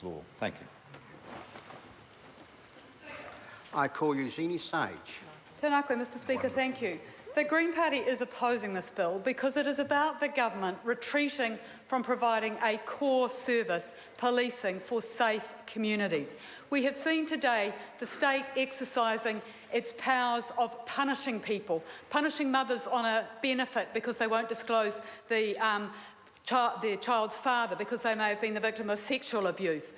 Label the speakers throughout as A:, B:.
A: law. Thank you.
B: I call Eugenie Sage.
C: Tēnā koe, Mr Speaker, thank you. The Green Party is opposing this bill because it is about the government retreating from providing a core service, policing for safe communities. We have seen today the state exercising its powers of punishing people, punishing mothers on a benefit because they won't disclose their child's father because they may have been the victim of sexual abuse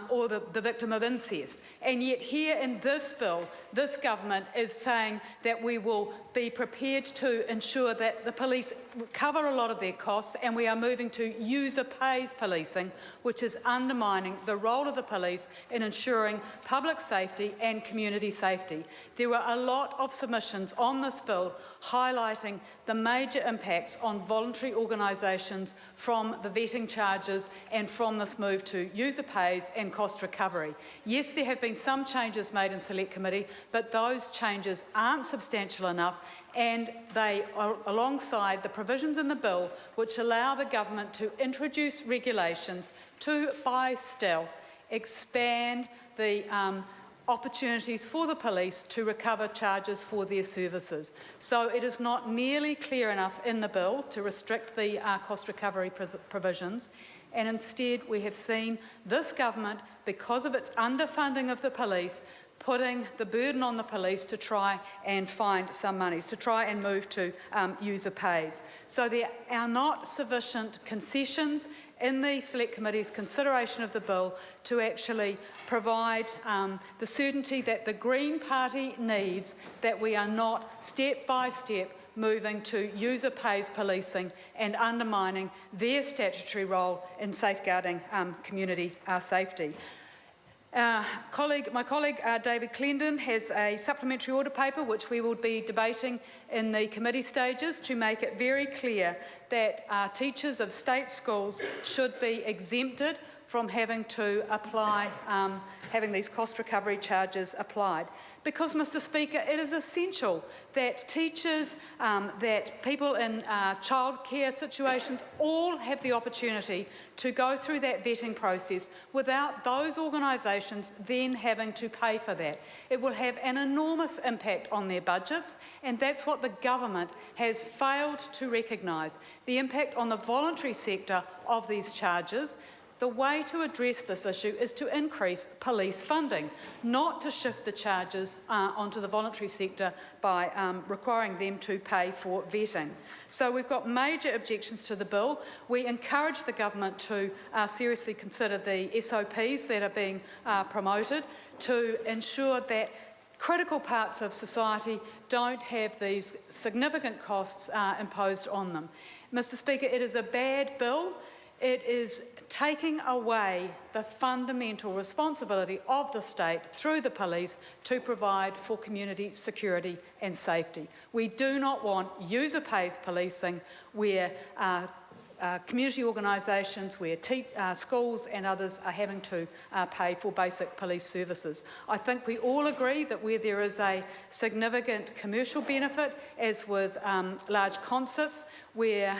C: or the victim of incest. And yet here in this bill, this government is saying that we will be prepared to ensure that the police cover a lot of their costs, and we are moving to user pays policing, which is undermining the role of the police in ensuring public safety and community safety. There were a lot of submissions on this bill highlighting the major impacts on voluntary organisations from the vetting charges and from this move to user pays and cost recovery. Yes, there have been some changes made in Select Committee, but those changes aren't substantial enough, and they are alongside the provisions in the bill which allow the government to introduce regulations to, by stealth, expand the opportunities for the police to recover charges for their services. So it is not nearly clear enough in the bill to restrict the cost recovery provisions, and instead we have seen this government, because of its underfunding of the police, putting the burden on the police to try and find some money, to try and move to user pays. So there are not sufficient concessions in the Select Committee's consideration of the bill to actually provide the certainty that the Green Party needs, that we are not step by step moving to user pays policing and undermining their statutory role in safeguarding community safety. My colleague David Clendon has a supplementary order paper which we will be debating in the committee stages to make it very clear that teachers of state schools should be exempted from having to apply, having these cost recovery charges applied. Because, Mr Speaker, it is essential that teachers, that people in childcare situations all have the opportunity to go through that vetting process without those organisations then having to pay for that. It will have an enormous impact on their budgets, and that's what the government has failed to recognise, the impact on the voluntary sector of these charges. The way to address this issue is to increase police funding, not to shift the charges onto the voluntary sector by requiring them to pay for vetting. So we've got major objections to the bill. We encourage the government to seriously consider the SOPs that are being promoted to ensure that critical parts of society don't have these significant costs imposed on them. Mr Speaker, it is a bad bill. It is taking away the fundamental responsibility of the state through the police to provide for community security and safety. We do not want user pays policing where community organisations, where schools and others are having to pay for basic police services. I think we all agree that where there is a significant commercial benefit, as with large concerts, where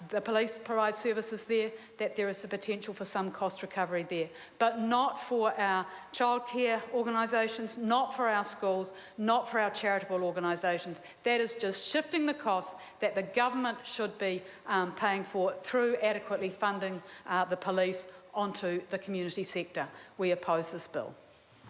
C: the police provide services there, that there is the potential for some cost recovery there. But not for our childcare organisations, not for our schools, not for our charitable organisations. That is just shifting the costs that the government should be paying for through adequately funding the police onto the community sector. We oppose this bill.